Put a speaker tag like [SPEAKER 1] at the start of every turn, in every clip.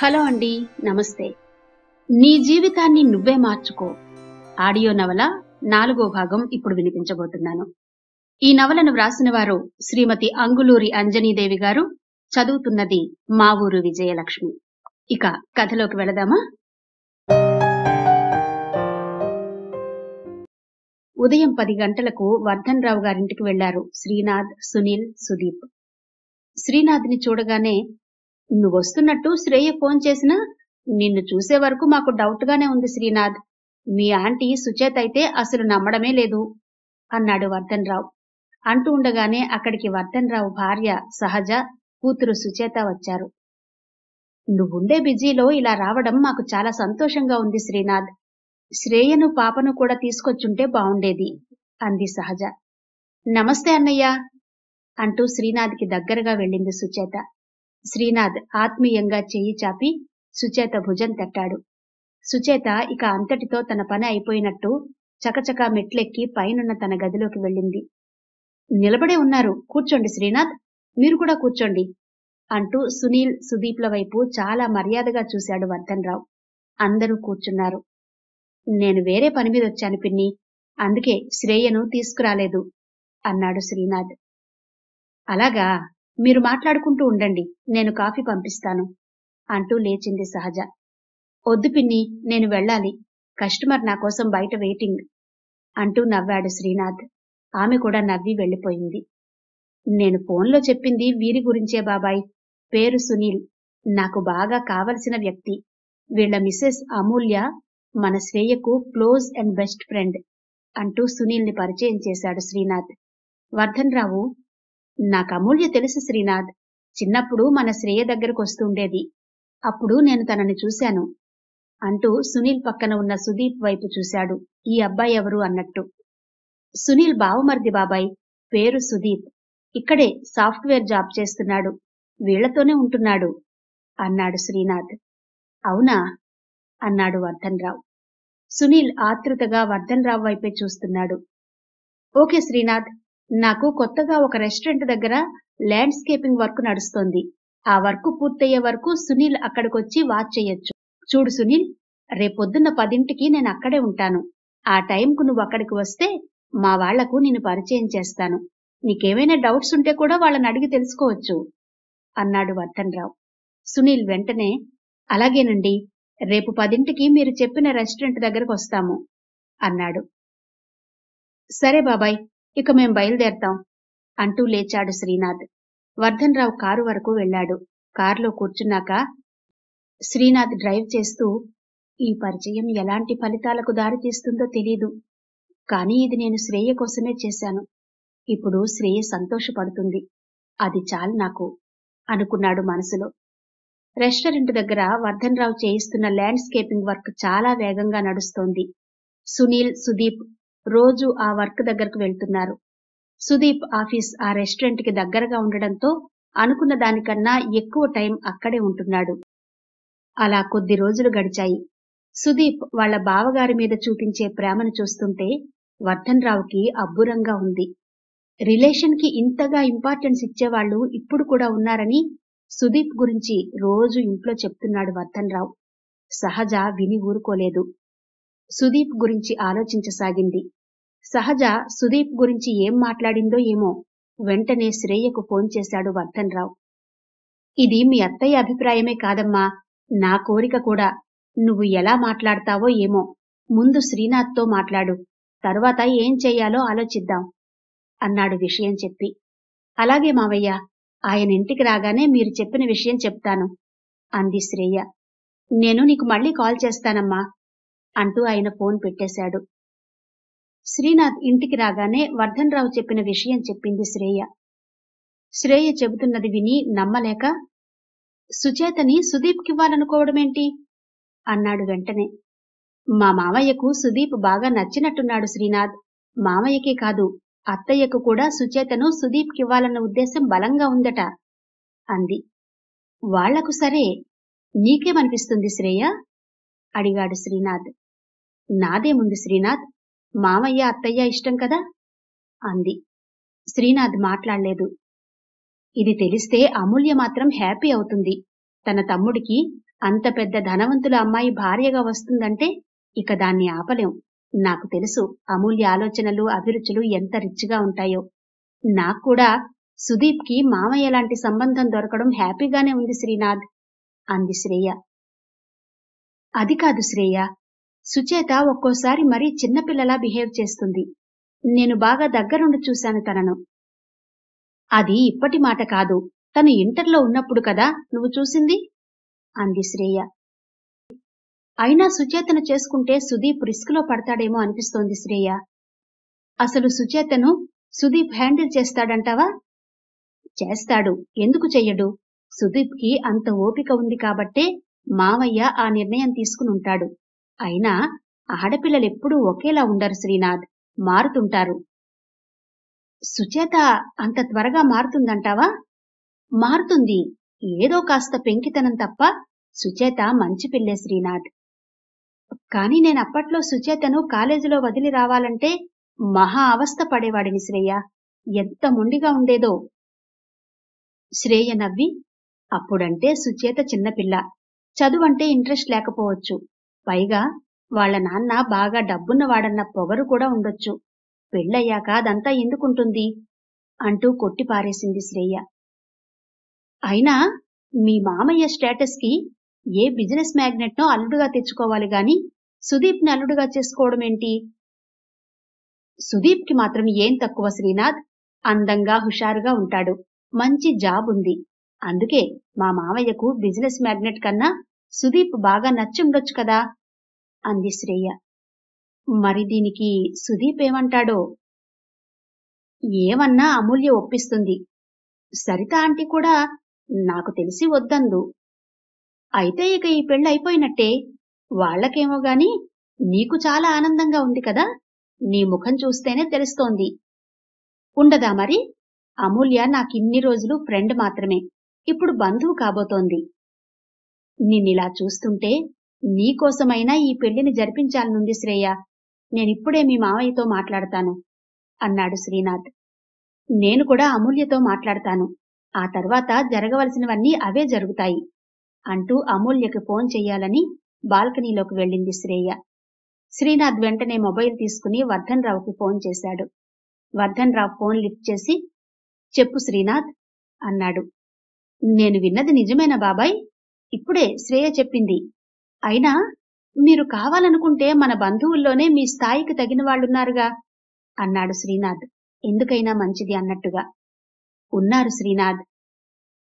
[SPEAKER 1] Hello అండి, నమస్తే. నీ జీవితాన్ని నువ్వే మార్చుకో ఆడియో నవల 4వ భాగం ఇప్పుడు వినిపించబోతున్నాను. ఈ నవలను వ్రాసిన వారు శ్రీమతి అంగులూరి అంజనీదేవి గారు, చదువుతున్నది మా ఊరు విజయలక్ష్మి. ఇక కథలోకి వెళదామా? ఉదయం 10 గంటలకు వర్ధన్ రావు గారింటికి వెళ్లారు శ్రీనాథ్, సునీల్, సుదీప్. శ్రీనాథ్ని చూడగానే, నువ్వొస్తున్నట్టు శ్రేయ ఫోన్ చేసినా నిన్ను చూసే వరకు మాకు డౌట్ గానే ఉంది శ్రీనాథ్. మీ ఆంటీ సుచేత అయితే అసలు నమ్మడమే లేదు అన్నాడు వర్ధన్ రావు. అంటూ ఉండగానే అక్కడికి వర్ధన్ రావు భార్య సహజ, కూతురు సుచేత వచ్చారు. నువ్వుండే బిజీలో ఇలా రావడం మాకు చాలా సంతోషంగా ఉంది శ్రీనాథ్. శ్రేయను పాపను కూడా తీసుకొచ్చుంటే బావుండేది అంది సహజ. నమస్తే అన్నయ్య అంటూ శ్రీనాథ్కి దగ్గరగా వెళ్ళింది సుచేత. శ్రీనాథ్ ఆత్మీయంగా చెయ్యి చాపి సుచేత భుజం తట్టాడు. సుచేత ఇక అంతటితో తన పని అయిపోయినట్టు చకచకా మెట్లెక్కి పైనున్న తన గదిలోకి వెళ్ళింది. నిలబడే ఉన్నారు, కూర్చోండి శ్రీనాథ్, మీరు కూడా కూర్చోండి అంటూ సునీల్, సుదీప్ల వైపు చాలా మర్యాదగా చూశాడు వర్ధన్ రావు. అందరూ కూర్చున్నారు. నేను వేరే పని మీద వచ్చాను పిన్ని, అందుకే శ్రేయను తీసుకురాలేదు అన్నాడు శ్రీనాథ్. అలాగా, మీరు మాట్లాడుకుంటూ ఉండండి, నేను కాఫీ పంపిస్తాను అంటూ లేచింది సహజ. వద్దు పిన్ని, నేను వెళ్ళాలి, కస్టమర్ నా కోసం బయట వెయిటింగ్ అంటూ నవ్వాడు శ్రీనాథ్. ఆమె కూడా నవ్వి వెళ్ళిపోయింది. నేను ఫోన్లో చెప్పింది వీరి గురించే బాబాయ్. పేరు సునీల్, నాకు బాగా కావలసిన వ్యక్తి. వీళ్ల మిసెస్ అమూల్య మన శ్రేయకు క్లోజ్ అండ్ బెస్ట్ ఫ్రెండ్ అంటూ సునీల్ని పరిచయం చేశాడు శ్రీనాథ్. వర్ధన్ రావు, నాకు అమూల్య తెలుసు శ్రీనాథ్, చిన్నప్పుడు మన శ్రేయ దగ్గరకు వస్తుండేది, అప్పుడు నేను తనని చూశాను అంటూ సునీల్ పక్కన ఉన్న సుదీప్ వైపు చూశాడు. ఈ అబ్బాయి ఎవరు అన్నట్టు. సునీల్ బావమర్ది బాబాయ్, పేరు సుదీప్, ఇక్కడే సాఫ్ట్వేర్ జాబ్ చేస్తున్నాడు, వీళ్లతోనే ఉంటున్నాడు అన్నాడు శ్రీనాథ్. అవునా అన్నాడు వర్ధన్ రావు. సునీల్ ఆతృతగా వర్ధన్ రావు వైపే చూస్తున్నాడు. ఓకే శ్రీనాథ్, నాకు కొత్తగా ఒక రెస్టారెంట్ దగ్గర ల్యాండ్స్కేపింగ్ వర్క్ నడుస్తోంది. ఆ వర్క్ పూర్తయ్యే వరకు సునీల్ అక్కడికొచ్చి వాచ్ చెయ్యొచ్చు. చూడు సునీల్, రేపొద్దున్న 10ంటికి నేను అక్కడే ఉంటాను. ఆ టైంకు నువ్వు అక్కడికి వస్తే మా వాళ్లకు నిన్ను పరిచయం చేస్తాను. నీకేమైనా డౌట్స్ ఉంటే కూడా వాళ్ళని అడిగి తెలుసుకోవచ్చు అన్నాడు వర్ధన్ రావు. సునీల్ వెంటనే, అలాగేనండి, రేపు 10ంటికి మీరు చెప్పిన రెస్టారెంట్ దగ్గరకు వస్తాము అన్నాడు. సరే బాబాయ్, ఇక మేం బయలుదేరతాం అంటూ లేచాడు శ్రీనాథ్. వర్ధన్ రావు కారు వరకు వెళ్లాడు. కారులో కూర్చున్నాక శ్రీనాథ్ డ్రైవ్ చేస్తూ, ఈ పరిచయం ఎలాంటి ఫలితాలకు దారితీస్తుందో తెలీదు, కానీ ఇది నేను శ్రేయ కోసమే చేశాను. ఇప్పుడు శ్రేయ సంతోషపడుతుంది, అది చాలు నాకు అనుకున్నాడు మనసులో. రెస్టారెంట్ దగ్గర వర్ధన్ రావు చేయిస్తున్న ల్యాండ్స్కేపింగ్ వర్క్ చాలా వేగంగా నడుస్తోంది. సునీల్, సుదీప్ రోజు ఆ వర్క్ దగ్గరకు వెళ్తున్నారు. సుదీప్ ఆఫీస్ ఆ రెస్టారెంట్ కి దగ్గరగా ఉండడంతో అనుకున్న దానికన్నా ఎక్కువ టైం అక్కడే ఉంటున్నాడు. అలా కొద్ది రోజులు గడిచాయి. సుదీప్ వాళ్ల బావగారి మీద చూపించే ప్రేమను చూస్తుంటే వర్ధన్ రావుకి అబ్బురంగా ఉంది. రిలేషన్ కి ఇంతగా ఇంపార్టెన్స్ ఇచ్చేవాళ్లు ఇప్పుడు కూడా ఉన్నారని సుదీప్ గురించి రోజు ఇంట్లో చెప్తున్నాడు వర్ధన్ రావు. సహజ విని ఊరుకోలేదు. సుదీప్ గురించి ఆలోచించసాగింది. సహజ సుదీప్ గురించి ఏం మాట్లాడిందో ఏమో, వెంటనే శ్రేయకు ఫోన్ చేశాడు వర్ధన్ రావు. ఇది మీ అత్తయ్య అభిప్రాయమే కాదమ్మా, నా కోరిక కూడా. నువ్వు ఎలా మాట్లాడతావో ఏమో, ముందు శ్రీనాథ్తో మాట్లాడు, తరువాత ఏం చెయ్యాలో ఆలోచిద్దాం అన్నాడు విషయం చెప్పి. అలాగే మావయ్య, ఆయన ఇంటికి రాగానే మీరు చెప్పిన విషయం చెప్తాను అంది శ్రేయ. నేను నీకు మళ్ళీ కాల్ చేస్తానమ్మా అంటూ ఆయన ఫోన్ పెట్టేశాడు. శ్రీనాథ్ ఇంటికి రాగానే వర్ధన్ రావు చెప్పిన విషయం చెప్పింది శ్రేయ. శ్రేయ చెబుతున్నది విని నమ్మలేక, సుచేతని సుదీప్కివ్వాలనుకోవడమేంటి అన్నాడు వెంటనే. మా మామయ్యకు సుదీప్ బాగా నచ్చినట్టున్నాడు శ్రీనాథ్. మామయ్యకే కాదు, అత్తయ్యకు కూడా సుచేతను సుదీప్కివ్వాలన్న ఉద్దేశం బలంగా ఉందట అంది. వాళ్లకు సరే, నీకేమనిపిస్తుంది శ్రేయ అడిగాడు శ్రీనాథ్. నాదేముంది శ్రీనాథ్, మామయ్య అత్తయ్య ఇష్టం కదా అంది. శ్రీనాథ్ మాట్లాడలేదు. ఇది తెలిస్తే అమూల్య మాత్రం హ్యాపీ అవుతుంది. తన తమ్ముడికి అంత పెద్ద ధనవంతుల అమ్మాయి భార్యగా వస్తుందంటే ఇక దాన్ని ఆపలేం. నాకు తెలుసు అమూల్య ఆలోచనలు, అభిరుచులు ఎంత రిచ్గా ఉంటాయో. నాక్కూడా సుదీప్కి మామయ్య లాంటి సంబంధం దొరకడం హ్యాపీగానే ఉంది శ్రీనాథ్ అంది శ్రేయ. అది కాదు శ్రేయ, సుచేత ఒక్కోసారి మరీ చిన్నపిల్లలా బిహేవ్ చేస్తుంది. నేను బాగా దగ్గరుండి చూశాను తనను. అది ఇప్పటి మాట కాదు, తను ఇంటర్లో ఉన్నప్పుడు కదా నువ్వు చూసింది అంది శ్రేయ. అయినా సుచేతను చేసుకుంటే సుదీప్ రిస్క్లో పడతాడేమో అనిపిస్తోంది శ్రేయ. అసలు సుచేతను సుదీప్ హ్యాండిల్ చేస్తాడంటావా? చేస్తాడు, ఎందుకు చెయ్యడు? సుదీప్కి అంత ఓపిక ఉంది కాబట్టే మావయ్య ఆ నిర్ణయం తీసుకునుంటాడు. అయినా ఆడపిల్లలెప్పుడూ ఒకేలా ఉండరు శ్రీనాథ్, మారుతుంటారు. సుచేత అంత త్వరగా మారుతుందంటావా? మారుతుంది, ఏదో కాస్త పెంకితనం తప్ప. సుచేత మంచి పిల్లే శ్రీనాథ్. కాని నేనప్పట్లో సుచేతను కాలేజీలో వదిలి రావాలంటే మహా అవస్థ పడేవాడిని శ్రేయ. ఎంత మొండిగా ఉండేదో. శ్రేయ నవ్వి, అప్పుడంటే సుచేత చిన్నపిల్ల, చదువంటే ఇంట్రెస్ట్ లేకపోవచ్చు. పైగా వాళ్ల నాన్న బాగా డబ్బున్నవాడన్న పొగరు కూడా ఉండొచ్చు. పెళ్ళయ్యాక అదంతా ఎందుకుంటుంది అంటూ కొట్టిపారేసింది శ్రేయ. అయినా మీ మామయ్య స్టేటస్ కి ఏ బిజినెస్ మ్యాగ్నెట్నో అల్లుడుగా తెచ్చుకోవాలి గాని సుదీప్ని అల్లుడుగా చేసుకోవడమేంటి? సుదీప్కి మాత్రం ఏం తక్కువ శ్రీనాథ్? అందంగా హుషారుగా ఉంటాడు, మంచి జాబ్ ఉంది. అందుకే మా మామయ్యకు బిజినెస్ మ్యాగ్నెట్ కన్నా సుదీప్ బాగా నచ్చి ఉండొచ్చు కదా అంది శ్రేయ. మరి దీనికి సుదీప్ ఏమంటాడో? ఏమన్నా అమూల్య ఒప్పిస్తుంది. సరిత ఆంటీ కూడా నాకు తెలిసి వద్దందు. అయితే ఇక ఈ పెళ్లి అయిపోయినట్టే. వాళ్లకేమో గాని నీకు చాలా ఆనందంగా ఉంది కదా, నీ ముఖం చూస్తేనే తెలుస్తోంది. ఉండదా మరి? అమూల్య నాకిన్ని రోజులు ఫ్రెండ్ మాత్రమే, ఇప్పుడు బంధువు కాబోతోంది. నిన్నిలా చూస్తుంటే నీకోసమైనా ఈ పెళ్లిని జరిపించాలనుంది శ్రేయ. నేనిప్పుడే మీ మావయ్యతో మాట్లాడతాను అన్నాడు శ్రీనాథ్. నేను కూడా అమూల్యతో మాట్లాడతాను, ఆ తర్వాత జరగవలసినవన్నీ అవే జరుగుతాయి అంటూ అమూల్యకి ఫోన్ చెయ్యాలని బాల్కనీలోకి వెళ్ళింది శ్రేయ. శ్రీనాథ్ వెంటనే మొబైల్ తీసుకుని వర్ధన్ రావుకి ఫోన్ చేశాడు. వర్ధన్ రావు ఫోన్ లిఫ్ట్ చేసి, చెప్పు శ్రీనాథ్ అన్నాడు. నేను విన్నది నిజమేనా బాబాయ్? ఇప్పుడే శ్రేయ చెప్పింది. అయినా మీరు కావాలనుకుంటే మన బంధువుల్లోనే మీ స్థాయికి తగిన వాళ్ళున్నారుగా అన్నాడు శ్రీనాథ్ ఎందుకైనా మంచిది అన్నట్టుగా. ఉన్నారు శ్రీనాథ్.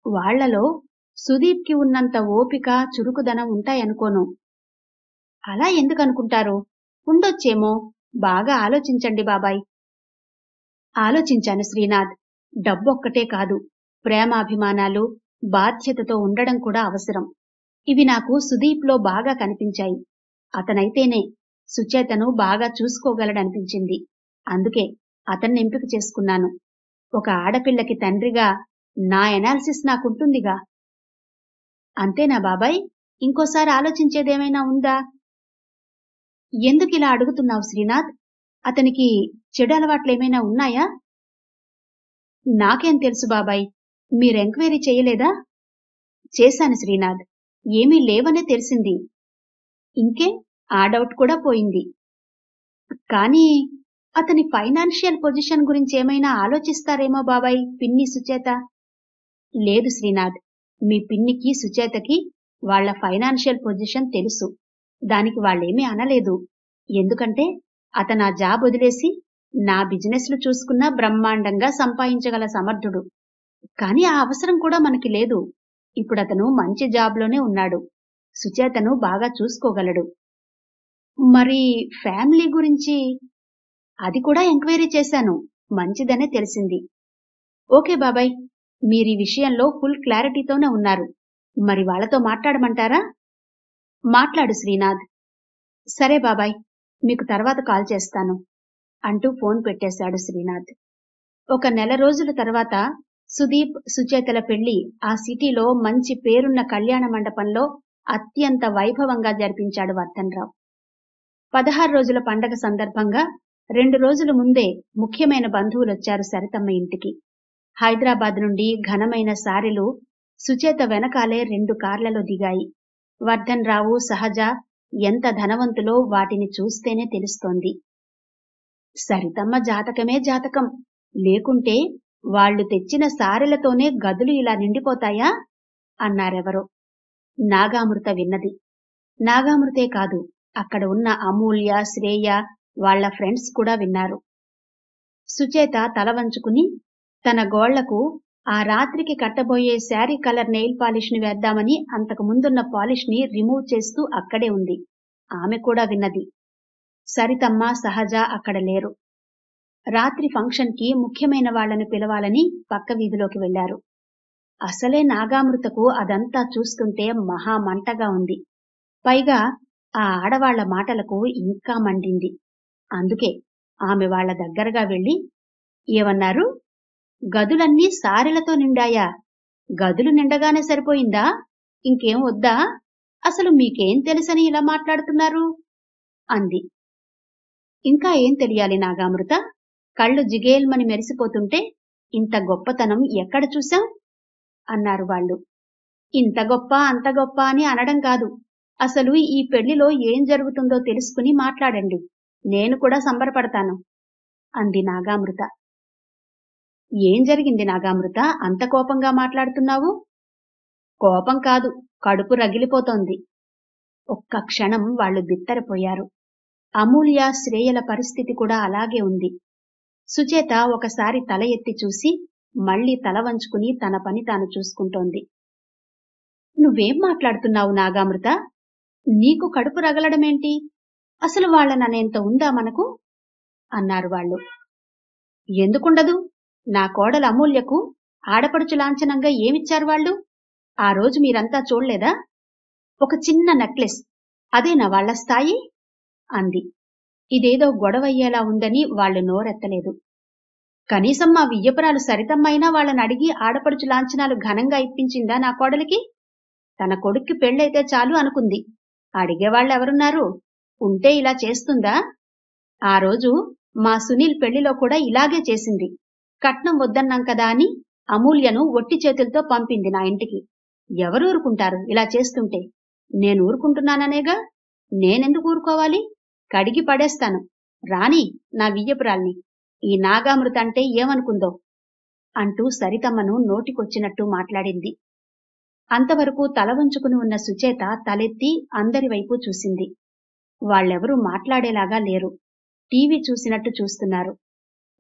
[SPEAKER 1] వాళ్లలో సుదీప్కి ఉన్నంత ఓపిక, చురుకుదనం ఉంటాయనుకోను. అలా ఎందుకనుకుంటారు? ఉండొచ్చేమో. బాగా ఆలోచించండి బాబాయ్. ఆలోచించాను శ్రీనాథ్. డబ్బొక్కటే కాదు, ప్రేమాభిమానాలు, బాధ్యతతో ఉండడం కూడా అవసరం. ఇవి నాకు సుదీప్లో బాగా కనిపించాయి. అతనైతేనే సుచేతను బాగా చూసుకోగలడనిపించింది. అందుకే అతన్ని ఎంపిక చేసుకున్నాను. ఒక ఆడపిల్లకి తండ్రిగా నా ఎనాలిసిస్ నాకుంటుందిగా. అంతేనా బాబాయ్? ఇంకోసారి ఆలోచించేదేమైనా ఉందా? ఎందుకిలా అడుగుతున్నావు శ్రీనాథ్? అతనికి చెడు అలవాట్లేమైనా ఉన్నాయా? నాకేం తెలుసు బాబాయ్, మీరెంక్వైరీ చేయలేదా? చేశాను శ్రీనాథ్, ఏమీ లేవనే తెలిసింది. ఇంకే ఆ డౌట్ కూడా పోయింది. కానీ అతని ఫైనాన్షియల్ పొజిషన్ గురించేమైనా ఆలోచిస్తారేమో బాబాయ్ పిన్ని సుచేత. లేదు శ్రీనాథ్, మీ పిన్నికి సుచేతకి వాళ్ల ఫైనాన్షియల్ పొజిషన్ తెలుసు. దానికి వాళ్ళేమీ అనలేదు. ఎందుకంటే అతనా జాబ్ వదిలేసి నా బిజినెస్లు చూసుకున్నా బ్రహ్మాండంగా సంపాదించగల సమర్థుడు. కాని ఆ అవసరం కూడా మనకి లేదు. ఇప్పుడతను మంచి జాబ్లోనే ఉన్నాడు. సుచేతను బాగా చూసుకోగలడు. మరి ఫ్యామిలీ గురించి? అది కూడా ఎంక్వైరీ చేశాను, మంచిదనే తెలిసింది. ఓకే బాబాయ్, మీరీ విషయంలో ఫుల్ క్లారిటీతోనే ఉన్నారు. మరి వాళ్లతో మాట్లాడమంటారా? మాట్లాడు శ్రీనాథ్. సరే బాబాయ్, మీకు తర్వాత కాల్ చేస్తాను అంటూ ఫోన్ పెట్టేశాడు శ్రీనాథ్. ఒక నెల రోజుల తర్వాత సుదీప్, సుచేతల పెళ్లి ఆ సిటీలో మంచి పేరున్న కళ్యాణ మండపంలో అత్యంత వైభవంగా జరిపించాడు వర్ధన్రావు. 16 రోజుల పండగ సందర్భంగా 2 రోజుల ముందే ముఖ్యమైన బంధువులొచ్చారు సరితమ్మ ఇంటికి. హైదరాబాద్ నుండి ఘనమైన సారెలు సుచేత వెనకాలే 2 కార్లలో దిగాయి. వర్ధన్ రావు, సహజ ఎంత ధనవంతులో వాటిని చూస్తేనే తెలుస్తోంది. సరితమ్మ జాతకమే జాతకం. లేకుంటే వాళ్ళు తెచ్చిన సారెలతోనే గదులు ఇలా నిండిపోతాయా అన్నారెవరో. నాగామృత విన్నది. నాగామృతే కాదు, అక్కడ ఉన్న అమూల్య, శ్రేయ వాళ్ల ఫ్రెండ్స్ కూడా విన్నారు. సుచేత తల వంచుకుని తన గోళ్లకు ఆ రాత్రికి కట్టబోయే శారీ కలర్ నెయిల్ పాలిష్ ని వేద్దామని అంతకు ముందున్న పాలిష్ ని రిమూవ్ చేస్తూ అక్కడే ఉంది. ఆమె కూడా విన్నది. సరితమ్మ, సహజ అక్కడ లేరు. రాత్రి ఫంక్షన్ కి ముఖ్యమైన వాళ్లను పిలవాలని పక్క వీధిలోకి వెళ్లారు. అసలే నాగామృతకు అదంతా చూస్తుంటే మహా మంటగా ఉంది. పైగా ఆ ఆడవాళ్ల మాటలకు ఇంకా మండింది. అందుకే ఆమె వాళ్ల దగ్గరగా వెళ్లి, ఏమన్నారు? గదులన్నీ సారెలతో నిండాయా? గదులు నిండగానే సరిపోయిందా? ఇంకేం వద్దా? అసలు మీకేం తెలుసని ఇలా మాట్లాడుతున్నారు అంది. ఇంకా ఏం తెలియాలి నాగామృత? కళ్ళు జిగేల్మని మెరిసిపోతుంటే ఇంత గొప్పతనం ఎక్కడ చూశాం అన్నారు వాళ్ళు. ఇంత గొప్ప అంత గొప్ప అని అనడం కాదు, అసలు ఈ పెళ్లిలో ఏం జరుగుతుందో తెలుసుకుని మాట్లాడండి. నేను కూడా సంబరపడతాను అంది నాగామృత. ఏం జరిగింది నాగామృత, అంత కోపంగా మాట్లాడుతున్నావు? కోపం కాదు, కడుపు రగిలిపోతోంది. ఒక్క క్షణం వాళ్లు బిత్తరపోయారు. అమూల్య, శ్రేయల పరిస్థితి కూడా అలాగే ఉంది. సుచేత ఒకసారి తల ఎత్తి చూసి మళ్లీ తల వంచుకుని తన పని తాను చూసుకుంటోంది. నువ్వేం మాట్లాడుతున్నావు నాగామృత? నీకు కడుపు రగలడమేంటి? అసలు వాళ్లననేంత ఉందా మనకు అన్నారు వాళ్ళు. ఎందుకుండదు? నా కోడలు అమూల్యకు ఆడపడుచు లాంఛనంగా ఏమిచ్చారు వాళ్ళు? ఆ రోజు మీరంతా చూడలేదా? ఒక చిన్న నెక్లెస్, అదేనా వాళ్ల స్థాయి అంది. ఇదేదో గొడవయ్యేలా ఉందని వాళ్లు నోరెత్తలేదు. కనీసం మా వియ్యపురాలు సరితమ్మైనా వాళ్ళని అడిగి ఆడపడుచు లాంఛనాలు ఘనంగా ఇప్పించిందా నా కోడలికి? తన కొడుక్కి పెళ్ళైతే చాలు అనుకుంది. అడిగేవాళ్లెవరున్నారు? ఉంటే ఇలా చేస్తుందా? ఆ రోజు మా సునీల్ పెళ్లిలో కూడా ఇలాగే చేసింది. కట్నం వద్దన్నాం కదా అని అమూల్యను ఒట్టి చేతులతో పంపింది నా ఇంటికి. ఎవరు ఊరుకుంటారు ఇలా చేస్తుంటే? నేను ఊరుకుంటున్నాననేగా. నేనెందుకు ఊరుకోవాలి? కడిగి పడేస్తాను. రాని నా వియ్యపురాల్ని. ఈ నాగామృత అంటే ఏమనుకుందో అంటూ సరితమ్మను నోటికొచ్చినట్టు మాట్లాడింది. అంతవరకు తల వంచుకుని ఉన్న సుచేత తలెత్తి అందరి వైపు చూసింది. వాళ్ళెవరూ మాట్లాడేలాగా లేరు. టీవీ చూసినట్టు చూస్తున్నారు.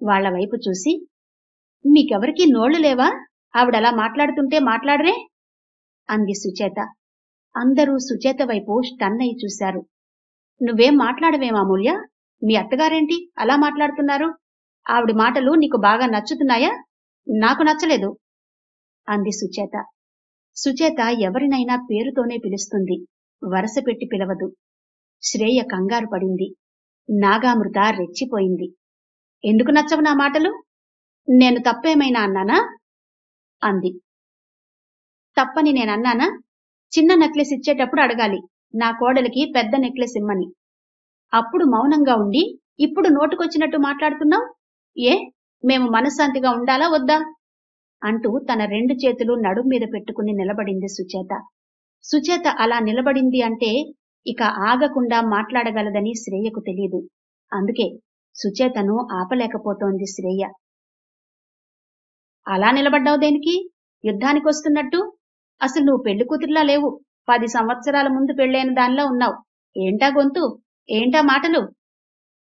[SPEAKER 1] వాళ్ల వైపు చూసి, మీకెవరికీ నోళ్లు లేవా? ఆవిడలా మాట్లాడుతుంటే మాట్లాడరే అంది సుచేత. అందరూ సుచేత వైపు స్టన్నయి చూశారు. నువ్వేం మాట్లాడవేం అమూల్య? మీ అత్తగారేంటి అలా మాట్లాడుతున్నారు? ఆవిడ మాటలు నీకు బాగా నచ్చుతున్నాయా? నాకు నచ్చలేదు అంది సుచేత. సుచేత ఎవరినైనా పేరుతోనే పిలుస్తుంది, వరస పెట్టి పిలవదు. శ్రేయ కంగారు పడింది. నాగామృత రెచ్చిపోయింది. ఎందుకు నచ్చవు నా మాటలు? నేను తప్పేమైనా అన్నానా అంది. తప్పని నేనన్నానా? చిన్న నెక్లెస్ ఇచ్చేటప్పుడు అడగాలి, నా కోడలికి పెద్ద నెక్లెస్ ఇమ్మని. అప్పుడు మౌనంగా ఉండి ఇప్పుడు నోటుకొచ్చినట్టు మాట్లాడుతున్నావు. ఏ, మేము మనశ్శాంతిగా ఉండాలా వద్దా అంటూ తన 2 చేతులు నడుం మీద పెట్టుకుని నిలబడింది సుచేత. సుచేత అలా నిలబడింది అంటే ఇక ఆగకుండా మాట్లాడగలదని శ్రేయకు తెలీదు. అందుకే సుచేతను ఆపలేకపోతోంది శ్రేయ. అలా నిలబడ్డావు దేనికి? యుద్ధానికొస్తున్నట్టు? అసలు నువ్వు పెళ్లి కూతురిలా లేవు. 10 సంవత్సరాల ముందు పెళ్ళైన దానిలా ఉన్నావు. ఏంటా గొంతు? ఏంటా మాటలు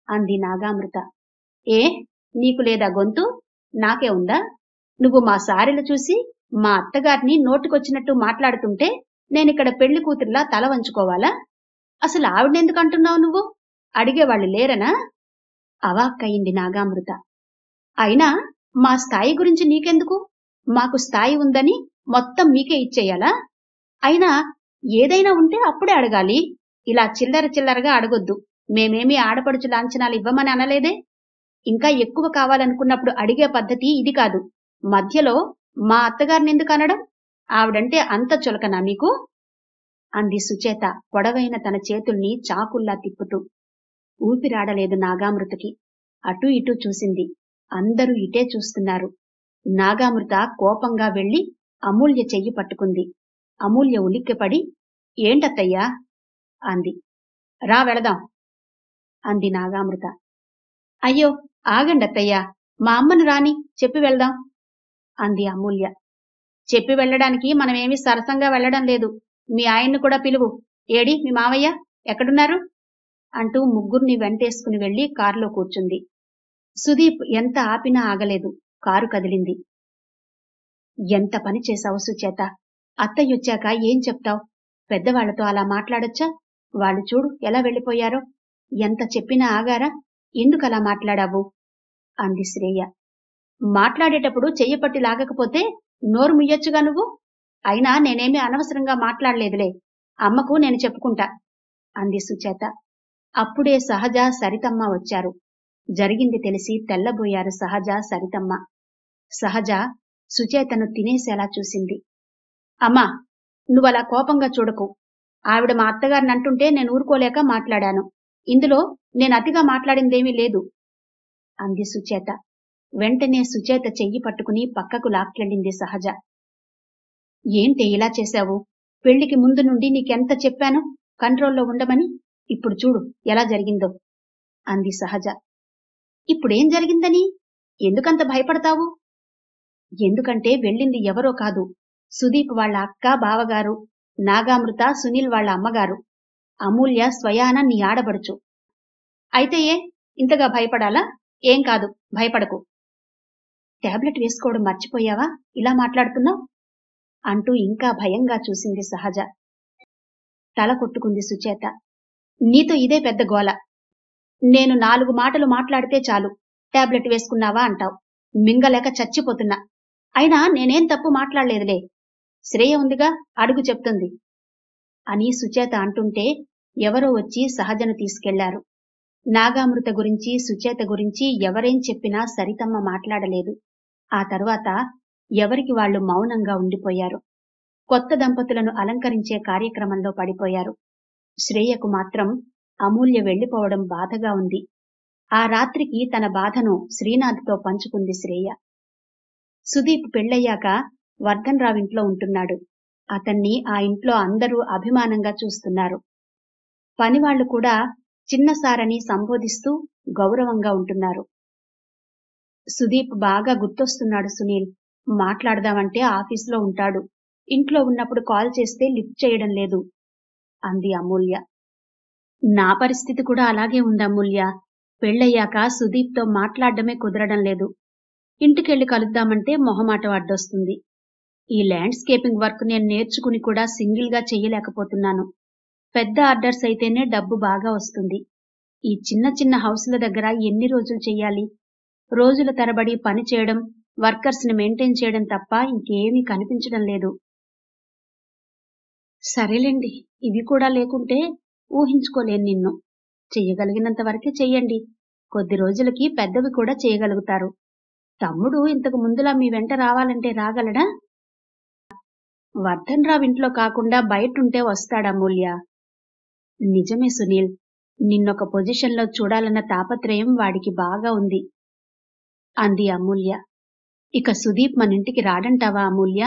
[SPEAKER 1] అంది నాగామృత. ఏ, నీకు లేదా గొంతు? నాకే ఉందా? నువ్వు మా సారెలు చూసి మా అత్తగారిని నోటికొచ్చినట్టు మాట్లాడుతుంటే నేనిక్కడ పెళ్లి కూతురిలా తల వంచుకోవాలా? అసలు ఆవిడెందుకు అంటున్నావు నువ్వు? అడిగేవాళ్లు లేరనా? అవాక్కయింది నాగామృత. అయినా మా స్థాయి గురించి నీకెందుకు? మాకు స్థాయి ఉందని మొత్తం మీకే ఇచ్చేయాలా? అయినా ఏదైనా ఉంటే అప్పుడే అడగాలి. ఇలా చిల్లర చిల్లరగా అడగొద్దు. మేమేమీ ఆడపడుచు లాంఛనాలు ఇవ్వమని అనలేదే. ఇంకా ఎక్కువ కావాలనుకున్నప్పుడు అడిగే పద్ధతి ఇది కాదు. మధ్యలో మా అత్తగారినెందుకు అనడం? ఆవిడంటే అంత చులకనా మీకు అంది సుచేత పొడవైన తన చేతుల్ని చాకుల్లా తిప్పుతూ. ఊపిరాడలేదు నాగామృతకి. అటూ ఇటూ చూసింది. అందరూ ఇటే చూస్తున్నారు. నాగామృత కోపంగా వెళ్లి అమూల్య చెయ్యి పట్టుకుంది. అమూల్య ఉలిక్కిపడి, ఏంటత్తయ్యా అంది. రా వెళదాం అంది నాగామృత. అయ్యో ఆగండత్తయ్యా, మా అమ్మను రాని చెప్పి వెళ్దాం అంది అమూల్య. చెప్పి వెళ్ళడానికి మనమేమీ సరసంగా వెళ్లడం లేదు. మీ ఆయన్ను కూడా పిలువు. ఏడి మీ మావయ్య ఎక్కడున్నారు అంటూ ముగ్గుర్ని వెంటేసుకుని వెళ్లి కారులో కూర్చుంది. సుదీప్ ఎంత ఆపినా ఆగలేదు. కారు కదిలింది. ఎంత పని చేశావు సుచేత. అత్తయ్యొచ్చాక ఏం చెప్తావ్? పెద్దవాళ్లతో అలా మాట్లాడొచ్చా? వాళ్ళు చూడు ఎలా వెళ్ళిపోయారో. ఎంత చెప్పినా ఆగారా? ఎందుకలా మాట్లాడావు అంది శ్రేయ. మాట్లాడేటప్పుడు చెయ్యపట్టి లాగకపోతే నోరు ముయ్యొచ్చుగా నువ్వు. అయినా నేనేమీ అనవసరంగా మాట్లాడలేదులే. అమ్మకు నేను చెప్పుకుంటా అంది సుచేత. అప్పుడే సహజ, సరితమ్మ వచ్చారు. జరిగింది తెలిసి తెల్లబోయారు సహజ, సరితమ్మ. సహజ సుచేతను తినేసేలా చూసింది. అమ్మా, నువ్వలా కోపంగా చూడకు. ఆవిడ మా అత్తగారినంటుంటే నేను ఊరుకోలేక మాట్లాడాను. ఇందులో నేను అతిగా మాట్లాడిందేమీ లేదు అంది సుచేత. వెంటనే సుచేత చెయ్యి పట్టుకుని పక్కకు లాక్కెళ్ళింది సహజ. ఏంటి ఇలా చేశావు? పెళ్లికి ముందు నుండి నీకెంత చెప్పాను కంట్రోల్లో ఉండమని. ఇప్పుడు చూడు ఎలా జరిగిందో అంది సహజ. ఇప్పుడేం జరిగిందని ఎందుకంత భయపడతావు? ఎందుకంటే వెళ్ళింది ఎవరో కాదు, సుదీప్ వాళ్ళ అక్క, బావగారు, నాగామృత, సునీల్ వాళ్ళ అమ్మగారు, అమూల్య స్వయాన నీ ఆడబడుచు. అయితే ఇంతగా భయపడాలా? ఏం కాదు, భయపడకు. టాబ్లెట్ వేసుకోవడం మర్చిపోయావా ఇలా మాట్లాడుతున్నావు అంటూ ఇంకా భయంగా చూసింది సహజ. తల కొట్టుకుంది సుచేత. నీతో ఇదే పెద్ద గోల. నేను 4 మాటలు మాట్లాడితే చాలు టాబ్లెట్ వేసుకున్నావా అంటావు. మింగలేక చచ్చిపోతున్నా. అయినా నేనేం తప్పు మాట్లాడలేదులే. శ్రేయ ఉందిగా, అడుగు చెప్తుంది అని సుచేత అంటుంటే ఎవరో వచ్చి సహజను తీసుకెళ్లారు. నాగామృత గురించి, సుచేత గురించి ఎవరేం చెప్పినా సరితమ్మ మాట్లాడలేదు. ఆ తరువాత ఎవరికి వాళ్లు మౌనంగా ఉండిపోయారు. కొత్త దంపతులను అలంకరించే కార్యక్రమంలో పడిపోయారు. శ్రేయకు మాత్రం అమూల్య వెళ్లిపోవడం బాధగా ఉంది. ఆ రాత్రికి తన బాధను శ్రీనాథ్తో పంచుకుంది శ్రేయ. సుదీప్ పెళ్లయ్యాక వర్ధన్ ఇంట్లో ఉంటున్నాడు. అతన్ని ఆ ఇంట్లో అందరూ అభిమానంగా చూస్తున్నారు. పనివాళ్లు కూడా చిన్నసారని సంబోధిస్తూ గౌరవంగా ఉంటున్నారు. సుదీప్ బాగా గుర్తొస్తున్నాడు సునీల్. మాట్లాడదామంటే ఆఫీసులో ఉంటాడు. ఇంట్లో ఉన్నప్పుడు కాల్ చేస్తే లిఫ్ట్ చేయడం లేదు అంది అమూల్య. నా పరిస్థితి కూడా అలాగే ఉంది అమూల్య. పెళ్లయ్యాక సుదీప్తో మాట్లాడడమే కుదరడం లేదు. ఇంటికెళ్లి కలుద్దామంటే మొహమాటం అడ్డొస్తుంది. ఈ ల్యాండ్స్కేపింగ్ వర్క్ నేను నేర్చుకుని కూడా సింగిల్గా చెయ్యలేకపోతున్నాను. పెద్ద ఆర్డర్స్ అయితేనే డబ్బు బాగా వస్తుంది. ఈ చిన్న చిన్న హౌస్ల దగ్గర ఎన్ని రోజులు చెయ్యాలి? రోజుల తరబడి పని చేయడం, వర్కర్స్ని మెయింటైన్ చేయడం తప్ప ఇంకేమీ కనిపించడం లేదు. సరేలేండి, ఇవి కూడా లేకుంటే ఊహించుకోలేను నిన్ను. చెయ్యగలిగినంత వరకే చెయ్యండి. కొద్ది రోజులకి పెద్దవి కూడా చేయగలుగుతారు. తమ్ముడు ఇంతకు ముందులా మీ వెంట రావాలంటే రాగలడా? వర్ధన్ ఇంట్లో కాకుండా బయటుంటే వస్తాడమూల్య. నిజమే సునీల్, నిన్నొక పొజిషన్లో చూడాలన్న తాపత్రయం వాడికి బాగా ఉంది అంది అమూల్య. ఇక సుదీప్ మనింటికి రాడంటావా అమూల్య?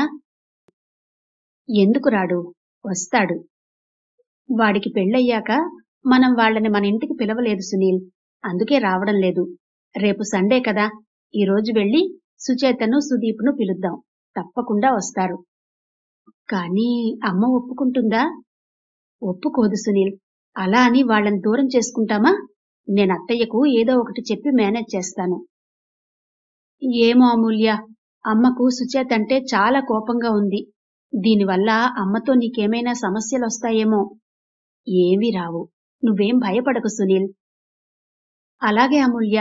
[SPEAKER 1] ఎందుకు రాడు? వస్తాడు. వాడికి పెళ్ళయ్యాక మనం వాళ్ళని మన ఇంటికి పిలవలేదు సునీల్. అందుకే రావడం లేదు. రేపు సండే కదా, ఈరోజు వెళ్ళి సుచేతను, సుదీప్ను పిలుద్దాం. తప్పకుండా వస్తారు. కానీ అమ్మ ఒప్పుకుంటుందా? ఒప్పుకోదు సునీల్. అలా అని వాళ్ళని దూరం చేసుకుంటామా? నేను అత్తయ్యకు ఏదో ఒకటి చెప్పి మేనేజ్ చేస్తాను. ఏమో అమూల్య, అమ్మకు సుచేత అంటే చాలా కోపంగా ఉంది. దీనివల్ల అమ్మతో నీకేమైనా సమస్యలొస్తాయేమో. ఏమీ రావు. నువ్వేం భయపడకు సునీల్. అలాగే అమూల్య,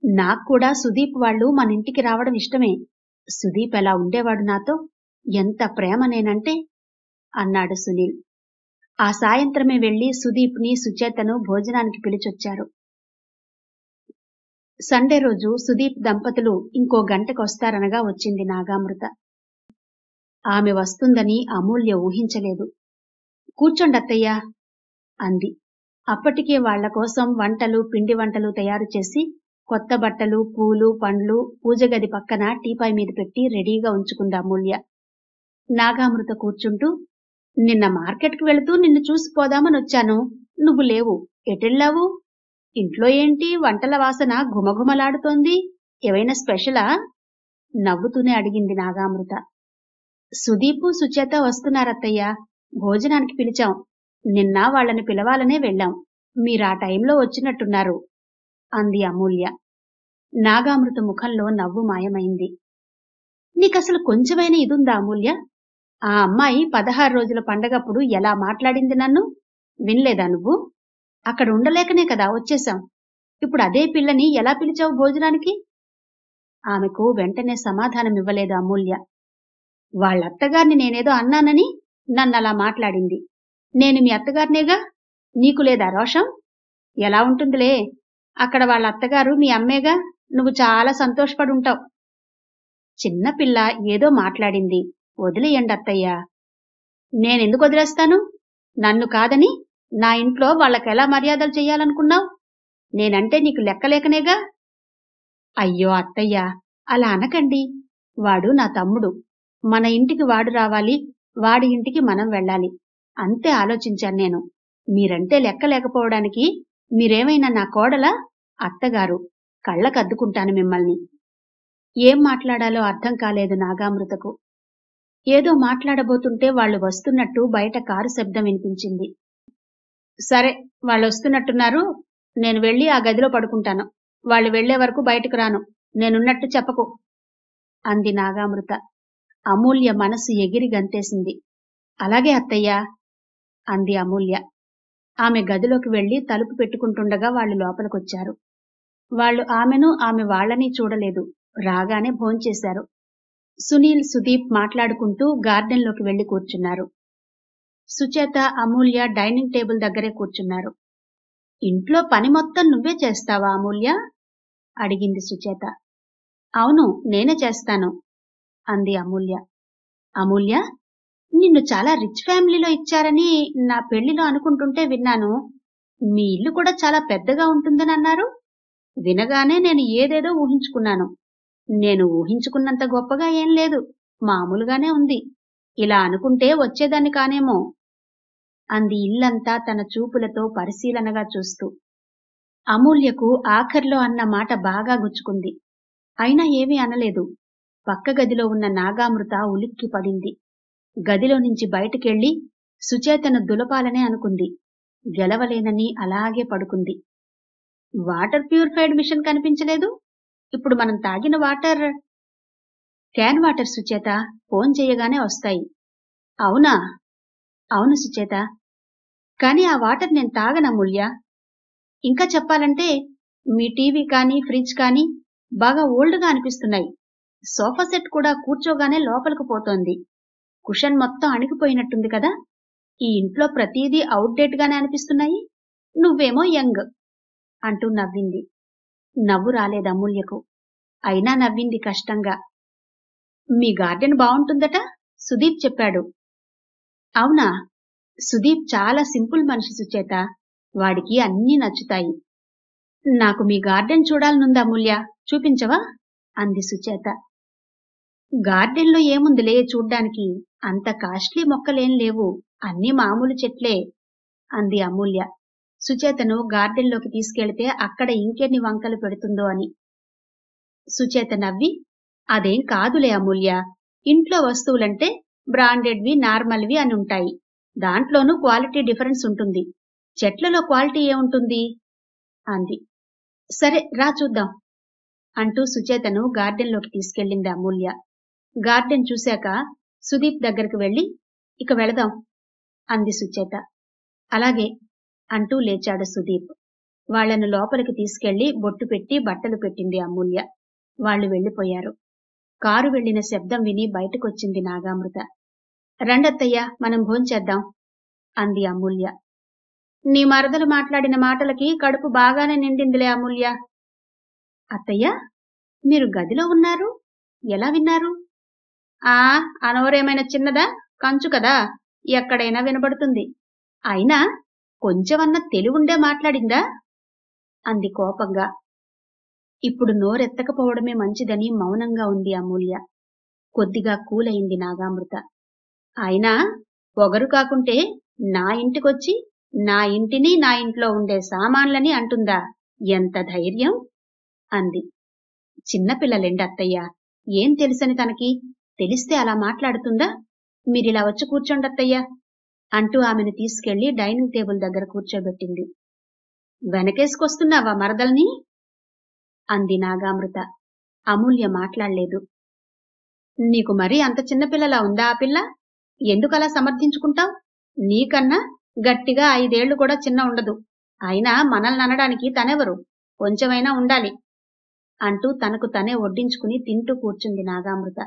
[SPEAKER 1] నాక్కూడా సుదీప్ వాళ్ళు మన ఇంటికి రావడం ఇష్టమే. సుదీప్ ఎలా ఉండేవాడు నాతో, ఎంత ప్రేమనేనంటే అన్నాడు సునీల్. ఆ సాయంత్రమే వెళ్లి సుదీప్ని, సుచేతను భోజనానికి పిలిచొచ్చారు. సండే రోజు సుదీప్ దంపతులు ఇంకో గంటకొస్తారనగా వచ్చింది నాగామృత. ఆమె వస్తుందని అమూల్య ఊహించలేదు. కూర్చోండత్తయ్యా అంది. అప్పటికే వాళ్ల కోసం వంటలు, పిండి వంటలు తయారు చేసి కొత్త బట్టలు, పూలు, పండ్లు పూజగది పక్కన టీపాయ్ మీద పెట్టి రెడీగా ఉంచుకుంది అమూల్య. నాగామృత కూర్చుంటూ, నిన్న మార్కెట్కి వెళుతూ నిన్ను చూసి పోదామని వచ్చాను. నువ్వు లేవు. ఎటెళ్ళావు? ఇంట్లో ఏంటి వంటల వాసన ఘుమఘుమలాడుతోంది? ఏవైనా స్పెషలా? నవ్వుతూనే అడిగింది నాగామృత. సుదీపు, సుచేత వస్తున్నారత్తయ్యా. భోజనానికి పిలిచాం. నిన్న వాళ్ళని పిలవాలనే వెళ్ళాం. మీరా టైంలో వచ్చినట్టున్నారు అంది అమూల్య. నాగామృత ముఖంలో నవ్వు మాయమైంది. నీకసలు కొంచెమైనా ఇదుందా అమూల్య? ఆ అమ్మాయి 16 రోజుల పండగప్పుడు ఎలా మాట్లాడింది నన్ను? వినలేదా నువ్వు? అక్కడ ఉండలేకనే కదా వచ్చేశాం. ఇప్పుడు అదే పిల్లని ఎలా పిలిచావు భోజనానికి? ఆమెకు వెంటనే సమాధానమివ్వలేదు అమూల్య. వాళ్ళత్తగారిని నేనేదో అన్నానని నన్నలా మాట్లాడింది. నేను మీ అత్తగారినేగా? నీకు లేదా రోషం? ఎలా ఉంటుందిలే. అక్కడ వాళ్ళ అత్తగారు మీ అమ్మేగా. నువ్వు చాలా సంతోషపడుంటావు. చిన్నపిల్ల ఏదో మాట్లాడింది. వదిలేయండి అత్తయ్యా. నేనెందుకు వదిలేస్తాను? నన్ను కాదని నా ఇంట్లో వాళ్ళకెలా మర్యాదలు చెయ్యాలనుకున్నావు? నేనంటే నీకు లెక్కలేకనేగా? అయ్యో అత్తయ్యా, అలా అనకండి. వాడు నా తమ్ముడు. మన ఇంటికి వాడు రావాలి, వాడి ఇంటికి మనం వెళ్ళాలి. అంతే ఆలోచించాను నేను. మీరంటే లెక్క లేకపోవడానికి మీరేమైనా నా కోడలా? అత్తగారు. కళ్ళకద్దుకుంటాను మిమ్మల్ని. ఏం మాట్లాడాలో అర్థం కాలేదు నాగామృతకు. ఏదో మాట్లాడబోతుంటే వాళ్ళు వస్తున్నట్టు బయట కారు శబ్దం వినిపించింది. సరే, వాళ్ళొస్తున్నట్టున్నారు. నేను వెళ్ళి ఆ గదిలో పడుకుంటాను. వాళ్ళు వెళ్లే వరకు బయటకు రాను. నేనున్నట్టు చెప్పకు అంది నాగామృత. అమూల్య మనసు ఎగిరి గంతేసింది. అలాగే అత్తయ్యా అంది అమూల్య. ఆమె గదిలోకి వెళ్లి తలుపు పెట్టుకుంటుండగా వాళ్ళు లోపలికొచ్చారు. వాళ్ళు ఆమెను ఆమె వాళ్ళని చూడలేదు. రాగానే భోంచేశారు. సునీల్, సుదీప్ మాట్లాడుకుంటూ గార్డెన్లోకి వెళ్లి కూర్చున్నారు. సుచేత, అమూల్య డైనింగ్ టేబుల్ దగ్గరే కూర్చున్నారు. ఇంట్లో పని మొత్తం నువ్వే చేస్తావా అమూల్య? అడిగింది సుచేత. అవును, నేనే చేస్తాను అంది అమూల్య. అమూల్య, నిన్ను చాలా రిచ్ ఫ్యామిలీలో ఇచ్చారని నా పెళ్లిలో అనుకుంటుంటే విన్నాను. మీ ఇల్లు కూడా చాలా పెద్దగా ఉంటుందని అన్నారు. వినగానే నేను ఏదేదో ఊహించుకున్నాను. నేను ఊహించుకున్నంత గొప్పగా ఏం లేదు. మామూలుగానే ఉంది. ఇలా అనుకుంటే వచ్చేదాన్ని కానేమో అంది ఇల్లంతా తన చూపులతో పరిశీలనగా చూస్తూ. అమూల్యకు ఆఖర్లో అన్న మాట బాగా గుచ్చుకుంది. అయినా ఏమీ అనలేదు. పక్క గదిలో ఉన్న నాగామృత ఉలిక్కి పడింది. గదిలో నుంచి బయటికెళ్లి సుచేతను దులపాలనే అనుకుంది. గెలవలేనని అలాగే పడుకుంది. వాటర్ ప్యూరిఫైడ్ మిషన్ కనిపించలేదు. ఇప్పుడు మనం తాగిన water can water Sucheta. Phone చేయగానే వస్తాయి. అవునా? అవును సుచేత. కాని ఆ వాటర్ నేను తాగనమూల్య. ఇంకా చెప్పాలంటే మీ టీవీ కానీ ఫ్రిడ్జ్ కానీ బాగా ఓల్డ్గా అనిపిస్తున్నాయి. సోఫా సెట్ కూడా కూర్చోగానే లోపలికి పోతోంది. కుషన్ మొత్తం అణిగిపోయినట్టుంది కదా. ఈ ఇంట్లో ప్రతిదీ అవుట్డేట్ గానే అనిపిస్తున్నాయి. నువ్వేమో యంగ్ అంటూ నవ్వింది. నవ్వు రాలేదు అమూల్యకు. అయినా నవ్వింది కష్టంగా. మీ గార్డెన్ బావుంటుందట సుదీప్ చెప్పాడు. అవునా? సుదీప్ చాలా సింపుల్ మనిషి సుచేత. వాడికి అన్నీ నచ్చుతాయి. నాకు మీ గార్డెన్ చూడాలనుంది అమూల్య. చూపించవా? అంది సుచేత. గార్డెన్లో ఏముందిలే చూడ్డానికి. అంత కాస్ట్లీ మొక్కలేం లేవు. అన్నీ మామూలు చెట్లే అంది అమూల్య. సుచేతను గార్డెన్లోకి తీసుకెళితే అక్కడ ఇంకెన్ని వంకలు పెడుతుందో అని. సుచేత నవ్వి, అదేం కాదులే అమూల్య. ఇంట్లో వస్తువులంటే బ్రాండెడ్వి, నార్మల్వి అని ఉంటాయి. దాంట్లోనూ క్వాలిటీ డిఫరెన్స్ ఉంటుంది. చెట్లలో క్వాలిటీ ఏముంటుంది అంది. సరే రా చూద్దాం అంటూ సుచేతను గార్డెన్లోకి తీసుకెళ్ళింది అమూల్య. గార్డెన్ చూశాక సుదీప్ దగ్గరకు వెళ్లి, ఇక వెళదాం అంది సుచేత. అలాగే అంటూ లేచాడు సుదీప్. వాళ్లను లోపలికి తీసుకెళ్లి బొట్టు పెట్టి బట్టలు పెట్టింది అమూల్య. వాళ్లు వెళ్లిపోయారు. కారు వెళ్లిన శబ్దం విని బయటకొచ్చింది నాగామృత. రండత్తయ్య, మనం భోంచేద్దాం అంది అమూల్య. నీ మరదలు మాట్లాడిన మాటలకి కడుపు బాగానే నిండిందిలే అమూల్య. అత్తయ్య, మీరు గదిలో ఉన్నారు? ఎలా విన్నారు? ఆ అనవరేమైనా చిన్నదా? కంచు కదా, ఎక్కడైనా వినబడుతుంది. అయినా కొంచెమన్నా తెలివుండే మాట్లాడిందా అంది కోపంగా. ఇప్పుడు నోరెత్తకపోవడమే మంచిదని మౌనంగా ఉంది అమూల్య. కొద్దిగా కూలయింది నాగామృత. అయినా పొగరు కాకుంటే నా ఇంటికొచ్చి నా ఇంటిని నా ఇంట్లో ఉండే సామాన్లని అంటుందా? ఎంత ధైర్యం? అంది. చిన్నపిల్లలేండి అత్తయ్య, ఏం తెలుసని తనకి? తెలిస్తే అలా మాట్లాడుతుందా? మీరిలా వచ్చి కూర్చోండత్తయ్యా అంటూ ఆమెను తీసుకెళ్లి డైనింగ్ టేబుల్ దగ్గర కూర్చోబెట్టింది. వెనకేసుకొస్తున్నావా మరదల్ని? అంది నాగామృత. అమూల్య మాట్లాడలేదు. నీకు మరీ అంత చిన్నపిల్లలా ఉందా ఆ పిల్ల? ఎందుకలా సమర్థించుకుంటావ్? నీకన్నా గట్టిగా 5 ఏళ్లు కూడా చిన్న ఉండదు. అయినా మనల్ననడానికి తనెవరు? కొంచెమైనా ఉండాలి అంటూ తనకు తనే వడ్డించుకుని తింటూ కూర్చుంది నాగామృత.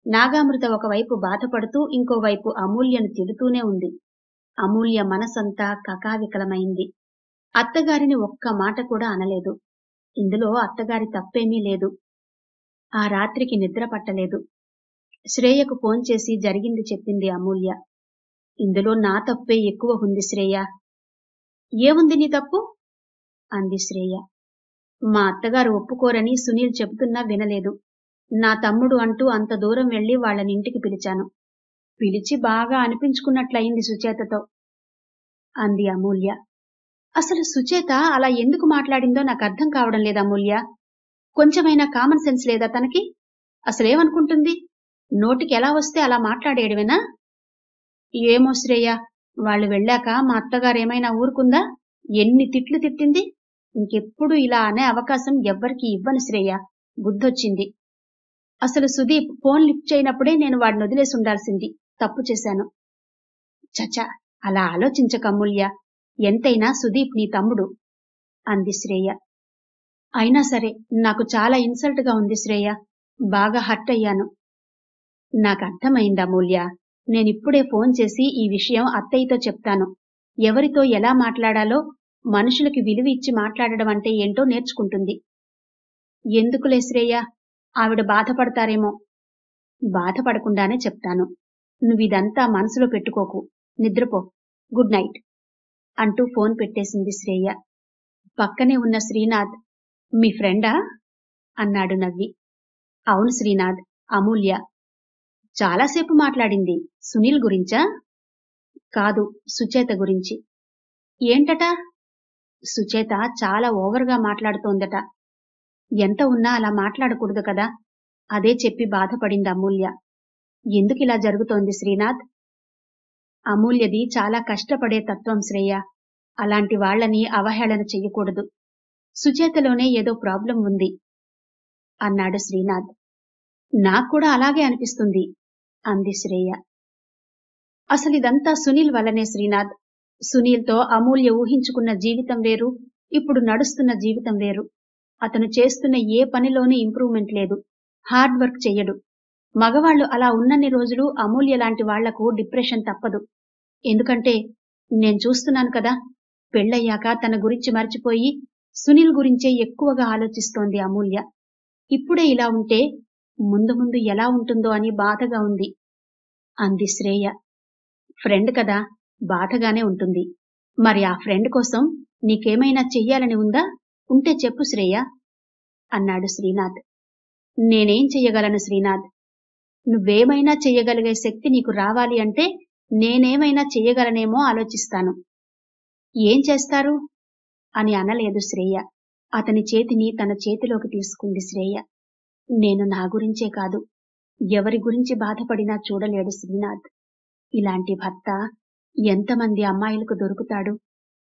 [SPEAKER 1] నాగామృత ఒకవైపు బాధపడుతూ ఇంకోవైపు అమూల్యను తిడుతూనే ఉంది. అమూల్య మనసంతా కకావికలమైంది. అత్తగారిని ఒక్క మాట కూడా అనలేదు. ఇందులో అత్తగారి తప్పేమీ లేదు. ఆ రాత్రికి నిద్ర పట్టలేదు. శ్రేయకు ఫోన్ చేసి జరిగింది చెప్పింది అమూల్య. ఇందులో నా తప్పే ఎక్కువ ఉంది శ్రేయ. ఏముంది నీ తప్పు? అంది శ్రేయ. మా అత్తగారు ఒప్పుకోరని సునీల్ చెబుతున్నా వినలేదు. నా తమ్ముడు అంటూ అంత దూరం వెళ్లి వాళ్ళనింటికి పిలిచాను. పిలిచి బాగా అనిపించుకున్నట్లయింది సుచేతతో అంది అమూల్య. అసలు సుచేత అలా ఎందుకు మాట్లాడిందో నాకర్థం కావడం లేదు అమూల్య. కొంచెమైనా కామన్ సెన్స్ లేదా తనకి? అసలేమనుకుంటుంది? నోటికి ఎలా వస్తే అలా మాట్లాడేయడమేనా? ఏమో శ్రేయ, వాళ్ళు వెళ్ళాక మా అత్తగారేమైనా ఊరుకుందా? ఎన్ని తిట్లు తిట్టింది. ఇంకెప్పుడు ఇలా అనే అవకాశం ఎవ్వరికీ ఇవ్వను శ్రేయ. బుద్ధొచ్చింది. అసలు సుదీప్ ఫోన్ లిఫ్ట్ చేయనప్పుడే నేను వాడిని వదిలేసి ఉండాల్సింది. తప్పు చేశాను. చచా, అలా ఆలోచించక అమూల్య. ఎంతైనా సుదీప్ నీ తమ్ముడు అంది శ్రేయ. అయినా సరే నాకు చాలా ఇన్సల్ట్ గా ఉంది శ్రేయ. బాగా హర్ట్ అయ్యాను. నాకర్థమైంది అమూల్య. నేనిప్పుడే ఫోన్ చేసి ఈ విషయం అత్తయ్యతో చెప్తాను. ఎవరితో ఎలా మాట్లాడాలో, మనుషులకి విలువ ఇచ్చి మాట్లాడడం అంటే ఏంటో నేర్చుకుంటుంది. ఎందుకులే శ్రేయ, ఆవిడ బాధపడతారేమో. బాధపడకుండానే చెప్తాను. నువ్విదంతా మనసులో పెట్టుకోకు. నిద్రపో. గుడ్ నైట్ అంటూ ఫోన్ పెట్టేసింది శ్రేయ. పక్కనే ఉన్న శ్రీనాథ్, మీ ఫ్రెండా? అన్నాడు నవ్వి. అవును శ్రీనాథ్, అమూల్య. చాలాసేపు మాట్లాడింది. సునీల్ గురించా? కాదు, సుచేత గురించి. ఏంటట? సుచేత చాలా ఓవర్గా మాట్లాడుతోందట. ఎంత ఉన్నా అలా మాట్లాడకూడదు కదా. అదే చెప్పి బాధపడింది అమూల్య. ఎందుకిలా జరుగుతోంది శ్రీనాథ్? అమూల్యది చాలా కష్టపడే తత్వం శ్రేయ. అలాంటి వాళ్లని అవహేళన చెయ్యకూడదు. సుచేతలోనే ఏదో ప్రాబ్లం ఉంది అన్నాడు శ్రీనాథ్. నాక్కూడా అలాగే అనిపిస్తుంది అంది శ్రేయ. అసలిదంతా సునీల్ వల్లనే శ్రీనాథ్. సునీల్తో అమూల్య ఊహించుకున్న జీవితం వేరు, ఇప్పుడు నడుస్తున్న జీవితం వేరు. అతను చేస్తున్న ఏ పనిలోనూ ఇంప్రూవ్మెంట్ లేదు. హార్డ్ వర్క్ చెయ్యడు. మగవాళ్లు అలా ఉన్నన్ని రోజులు అమూల్య లాంటి వాళ్లకు డిప్రెషన్ తప్పదు. ఎందుకంటే నేను చూస్తున్నాను కదా. పెళ్ళయ్యాక తన గురించి మర్చిపోయి సునీల్ గురించే ఎక్కువగా ఆలోచిస్తోంది అమూల్య. ఇప్పుడే ఇలా ఉంటే ముందు ముందు ఎలా ఉంటుందో అని బాధగా ఉంది అంది శ్రేయ. ఫ్రెండ్ కదా, బాధగానే ఉంటుంది. మరి ఆ ఫ్రెండ్ కోసం నీకేమైనా చెయ్యాలని ఉందా? ఉంటే చెప్పు శ్రేయ అన్నాడు శ్రీనాథ్. నేనేం చెయ్యగలను శ్రీనాథ్? నువ్వేమైనా చెయ్యగలిగే శక్తి నీకు రావాలి అంటే నేనేమైనా చెయ్యగలనేమో ఆలోచిస్తాను. ఏం చేస్తారు అని అనలేదు శ్రేయ. అతని చేతిని తన చేతిలోకి తీసుకుంది శ్రేయ. నేను నా గురించే కాదు, ఎవరి గురించి బాధపడినా చూడలేడు శ్రీనాథ్. ఇలాంటి భర్త ఎంతమంది అమ్మాయిలకు దొరుకుతాడు?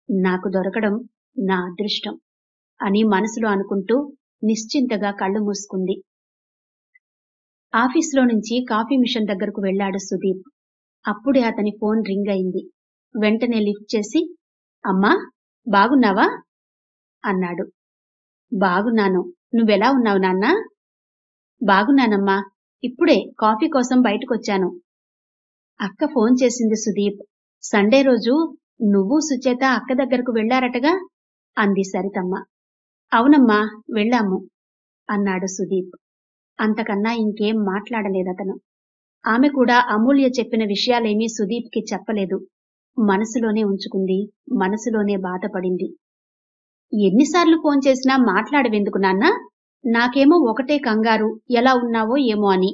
[SPEAKER 1] నాకు దొరకడం నా అదృష్టం అని మనసులో అనుకుంటూ నిశ్చింతగా కళ్ళు మూసుకుంది. ఆఫీసులో నుంచి కాఫీ మిషన్ దగ్గరకు వెళ్లాడు సుదీప్. అప్పుడే అతని ఫోన్ రింగ్ అయింది. వెంటనే లిఫ్ట్ చేసి, అమ్మా, బాగున్నావా అన్నాడు. బాగున్నాను. నువ్వెలా ఉన్నావు నాన్నా? బాగున్నానమ్మా. ఇప్పుడే కాఫీ కోసం బయటకొచ్చాను. అక్క ఫోన్ చేసింది సుదీప్. సండే రోజు నువ్వు సుచేత అక్క దగ్గరకు వెళ్లారటగా అంది సరితమ్మ. అవునమ్మా, వెళ్ళాము అన్నాడు సుదీప్. అంతకన్నా ఇంకేం మాట్లాడలేదతను. ఆమె కూడా అమూల్య చెప్పిన విషయాలేమీ సుదీప్కి చెప్పలేదు. మనసులోనే ఉంచుకుంది, మనసులోనే బాధపడింది. ఎన్నిసార్లు ఫోన్ చేసినా మాట్లాడవెందుకు నాన్నా? నాకేమో ఒకటే కంగారు, ఎలా ఉన్నావో ఏమో అని.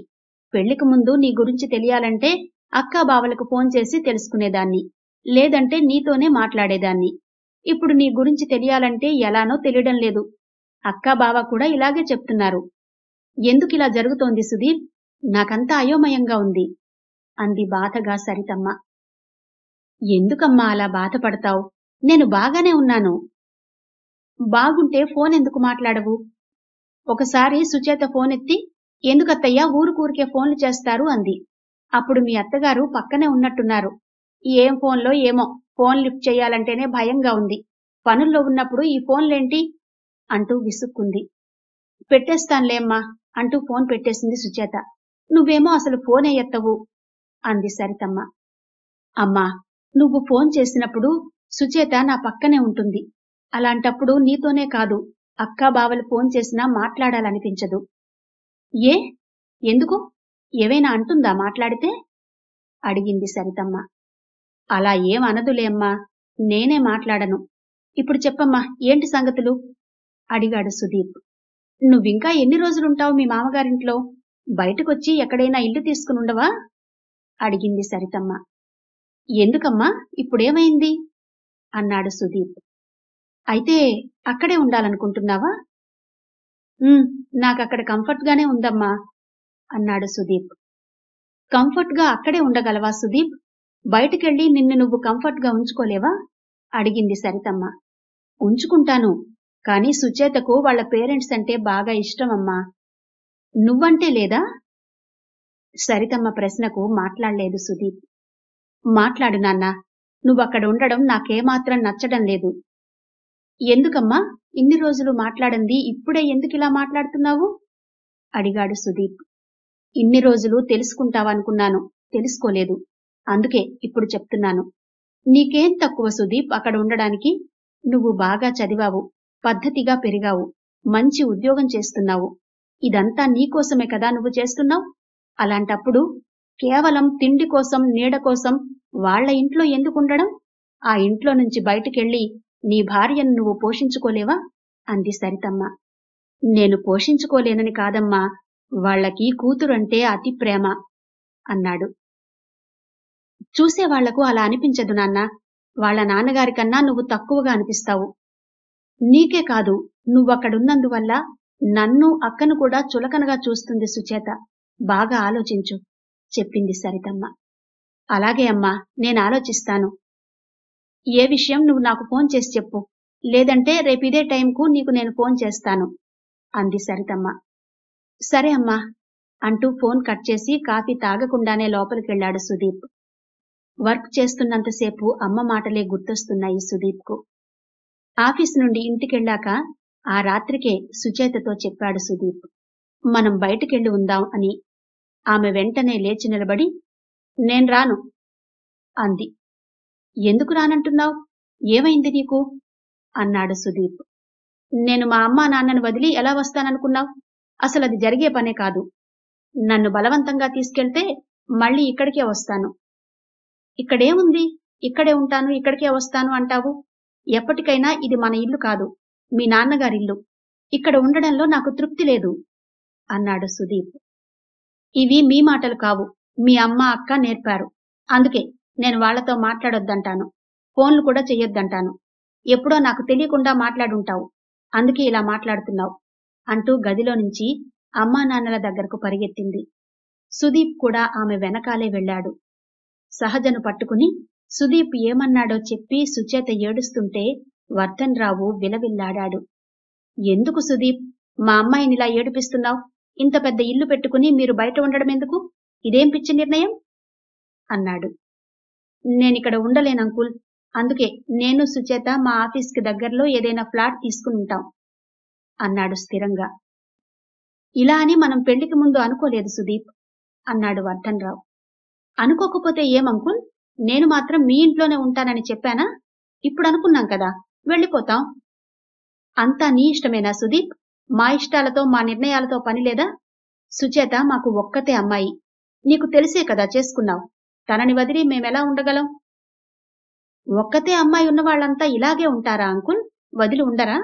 [SPEAKER 1] పెళ్లికి ముందు నీ గురించి తెలియాలంటే అక్కా బావలకు ఫోన్ చేసి తెలుసుకునేదాన్ని. లేదంటే నీతోనే మాట్లాడేదాన్ని. ఇప్పుడు నీ గురించి తెలియాలంటే ఎలానో తెలియడం లేదు. అక్కా బావ కూడా ఇలాగే చెప్తున్నారు. ఎందుకిలా జరుగుతోంది సుధీర్? నాకంతా అయోమయంగా ఉంది అంది బాధగా సరితమ్మ. ఎందుకమ్మా అలా బాధపడతావ్? నేను బాగానే ఉన్నాను. బాగుంటే ఫోన్ ఎందుకు మాట్లాడవు? ఒకసారి సుచేత ఫోనెత్తి, ఎందుకత్తయ్యా ఊరుకూరికే ఫోన్లు చేస్తారు అంది. అప్పుడు మీ అత్తగారు పక్కనే ఉన్నట్టున్నారు. ఏం ఫోన్లో ఏమో, ఫోన్ లిఫ్ట్ చెయ్యాలంటేనే భయంగా ఉంది. పనుల్లో ఉన్నప్పుడు ఈ ఫోన్లేంటి? అంటూ విసుక్కుంది. పెట్టేస్తాన్లేమ్మా అంటూ ఫోన్ పెట్టేసింది సుచేత. నువ్వేమో అసలు ఫోనే ఎత్తవు అంది సరితమ్మ. అమ్మా, నువ్వు ఫోన్ చేసినప్పుడు సుచేత నా పక్కనే ఉంటుంది. అలాంటప్పుడు నీతోనే కాదు, అక్కా బావలు ఫోన్ చేసినా మాట్లాడాలనిపించదు. ఏ? ఎందుకు? ఏవైనా అంటుందా మాట్లాడితే? అడిగింది సరితమ్మ. అలా ఏం అనదులేమ్మా, నేనే మాట్లాడను. ఇప్పుడు చెప్పమ్మా, ఏంటి సంగతులు? అడిగాడు సుదీప్. నువ్వింకా ఎన్ని రోజులుంటావు మీ మామగారింట్లో? బయటకొచ్చి ఎక్కడైనా ఇల్లు తీసుకునుండవా? అడిగింది సరితమ్మ. ఎందుకమ్మా, ఇప్పుడేమైంది? అన్నాడు సుదీప్. అయితే అక్కడే ఉండాలనుకుంటున్నావా? నాకక్కడ కంఫర్ట్ గానే ఉందమ్మా అన్నాడు సుదీప్. కంఫర్ట్ గా అక్కడే ఉండగలవా సుదీప్? బయటికెళ్ళి నిన్ను నువ్వు కంఫర్ట్ గా ఉంచుకోలేవా? అడిగింది సరితమ్మ. ఉంచుకుంటాను, కాని సుచేతకు వాళ్ళ పేరెంట్స్ అంటే బాగా ఇష్టమమ్మా. నువ్వంటే లేదా? సరితమ్మ ప్రశ్నకు మాట్లాడలేదు సుదీప్. మాట్లాడు నాన్నా, నువ్వక్కడ ఉండడం నాకేమాత్రం నచ్చడం లేదు. ఎందుకమ్మా, ఇన్ని రోజులు మాట్లాడంది ఇప్పుడే ఎందుకిలా మాట్లాడుతున్నావు? అడిగాడు సుదీప్. ఇన్ని రోజులు తెలుసుకుంటావనుకున్నాను, తెలుసుకోలేదు. అందుకే ఇప్పుడు చెప్తున్నాను. నీకేం తక్కువ సుదీప్ అక్కడ ఉండడానికి? నువ్వు బాగా చదివావు, పద్ధతిగా పెరిగావు, మంచి ఉద్యోగం చేస్తున్నావు. ఇదంతా నీకోసమే కదా నువ్వు చేస్తున్నావు. అలాంటప్పుడు కేవలం తిండి కోసం, నీడ కోసం వాళ్ల ఇంట్లో ఎందుకుండడం? ఆ ఇంట్లో నుంచి బయటికెళ్ళి నీ భార్యను నువ్వు పోషించుకోలేవా? అంది సరితమ్మ. నేను పోషించుకోలేనని కాదమ్మా, వాళ్లకి కూతురంటే అతి ప్రేమ అన్నాడు. చూసేవాళ్లకు అలా అనిపించదు నాన్నా. వాళ్ల నాన్నగారికన్నా నువ్వు తక్కువగా అనిపిస్తావు. నీకే కాదు, నువ్వక్కడున్నందువల్ల నన్ను, అక్కను కూడా చులకనగా చూస్తుంది సుచేత. బాగా ఆలోచించు చెప్పింది సరితమ్మ. అలాగే అమ్మా, నేనాలోచిస్తాను. ఏ విషయం నువ్వు నాకు ఫోన్ చేసి చెప్పు, లేదంటే రేపిదే టైంకు నీకు నేను ఫోన్ చేస్తాను అంది సరితమ్మ. సరే అమ్మా అంటూ ఫోన్ కట్ చేసి కాఫీ తాగకుండానే లోపలికెళ్లాడు సుదీప్. వర్క్ చేస్తున్నంతసేపు అమ్మ మాటలే గుర్తొస్తున్నాయి సుదీప్కు. ఆఫీస్ నుండి ఇంటికెళ్ళాక ఆ రాత్రికే సుచేతతో చెప్పాడు సుదీప్, మనం బయటికెళ్ళి ఉందాం అని. ఆమె వెంటనే లేచి నిలబడి, నేను రాను అంది. ఎందుకు రానంటున్నావు? ఏమైంది నీకు? అన్నాడు సుదీప్. నేను మా అమ్మా నాన్నను వదిలి ఎలా వస్తాననుకున్నావు? అసలది జరిగే పనే కాదు. నన్ను బలవంతంగా తీసుకెళ్తే మళ్ళీ ఇక్కడికే వస్తాను. ఇక్కడేముంది? ఇక్కడే ఉంటాను, ఇక్కడికే వస్తాను అంటావు. ఎప్పటికైనా ఇది మన ఇల్లు కాదు, మీ నాన్నగారిల్లు. ఇక్కడ ఉండడంలో నాకు తృప్తి లేదు అన్నాడు సుదీప్. ఇవి మీ మాటలు కావు, మీ అమ్మ అక్క నేర్పారు. అందుకే నేను వాళ్లతో మాట్లాడొద్దంటాను, ఫోన్లు కూడా చెయ్యొద్దంటాను. ఎప్పుడో నాకు తెలియకుండా మాట్లాడుంటావు, అందుకే ఇలా మాట్లాడుతున్నావు అంటూ గదిలో నుంచి అమ్మా నాన్నల దగ్గరకు పరిగెత్తింది. సుదీప్ కూడా ఆమె వెనకాలే వెళ్లాడు. సహజను పట్టుకుని సుదీప్ ఏమన్నాడో చెప్పి సుచేత ఏడుస్తుంటే వర్ధన్ రావు విలవిల్లాడాడు. ఎందుకు సుదీప్, మా అమ్మాయినిలా ఏడిపిస్తున్నావు? ఇంత పెద్ద ఇల్లు పెట్టుకుని మీరు బయట ఉండడం ఎందుకు? ఇదేం పిచ్చి నిర్ణయం అన్నాడు. నేనిక్కడ ఉండలేనంకుల్, అందుకే నేను సుచేత మా ఆఫీస్కి దగ్గరలో ఏదైనా ఫ్లాట్ తీసుకుని ఉంటాం అన్నాడు స్థిరంగా. ఇలా అని మనం పెళ్లికి ముందు అనుకోలేదు సుదీప్ అన్నాడు వర్ధన్ రావు. అనుకోకపోతే ఏమంకుల్, నేను మాత్రం మీ ఇంట్లోనే ఉంటానని చెప్పానా? ఇప్పుడు అనుకున్నాం కదా, వెళ్ళిపోతాం. అంతా నీ ఇష్టమేనా సుదీప్? మా ఇష్టాలతో, మా నిర్ణయాలతో పనిలేదా? సుచేత మాకు ఒక్కతే అమ్మాయి, నీకు తెలిసే కదా చేసుకున్నావు. తనని వదిలి మేమెలా ఉండగలం? ఒక్కతే అమ్మాయి ఉన్నవాళ్లంతా ఇలాగే ఉంటారా అంకుల్? వదిలి ఉండరా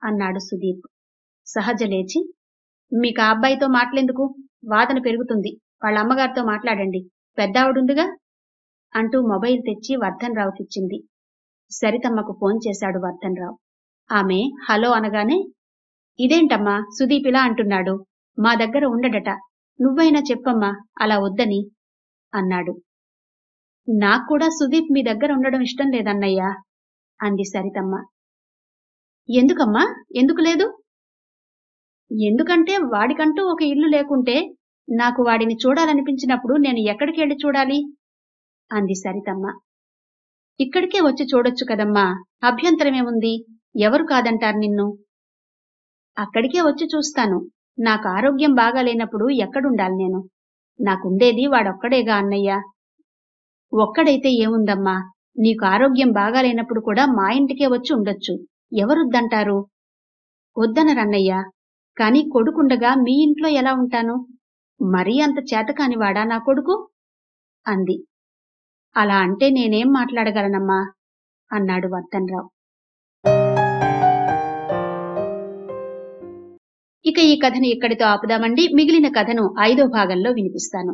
[SPEAKER 1] అన్నాడు సుదీప్. సహజ లేచి, మీకు ఆ అబ్బాయితో మాటలెందుకు? వాదన పెరుగుతుంది, వాళ్ళ అమ్మగారితో మాట్లాడండి, పెద్దావిడుందిగా అంటూ మొబైల్ తెచ్చి వర్ధన్రావుకిచ్చింది. సరితమ్మకు ఫోన్ చేశాడు వర్ధన్రావు. ఆమె హలో అనగానే, ఇదేంటమ్మా సుదీప్ ఇలా అంటున్నాడు, మా దగ్గర ఉండడట, నువ్వైనా చెప్పమ్మా అలా వద్దని అన్నాడు. నాక్కూడా సుదీప్ మీ దగ్గర ఉండడం ఇష్టం లేదన్నయ్యా అంది సరితమ్మ. ఎందుకమ్మా, ఎందుకు లేదు? ఎందుకంటే వాడికంటూ ఒక ఇల్లు లేకుంటే నాకు వాడిని చూడాలనిపించినప్పుడు నేను ఎక్కడికెళ్ళి చూడాలి అంది సరితమ్మ. ఇక్కడికే వచ్చి చూడొచ్చు కదమ్మా, అభ్యంతరమేముంది? ఎవరు కాదంటారు నిన్ను? అక్కడికే వచ్చి చూస్తాను. నాకు ఆరోగ్యం బాగాలేనప్పుడు ఎక్కడుండాలి నేను? నాకుండేది వాడొక్కడేగా అన్నయ్య. ఒక్కడైతే ఏముందమ్మా, నీకు ఆరోగ్యం బాగాలేనప్పుడు కూడా మా ఇంటికే వచ్చి ఉండొచ్చు. ఎవరొద్దంటారు? వద్దనరన్నయ్యా, కాని కొడుకుండగా మీ ఇంట్లో ఎలా ఉంటాను? మరీ అంత చేతకానివాడా నా కొడుకు అంది. అలా అంటే నేనేం మాట్లాడగలనమ్మా అన్నాడు వర్ధన్రావు. ఇక ఈ కథను ఇక్కడితో ఆపుదామండి. మిగిలిన కథను 5వ భాగంలో వినిపిస్తాను.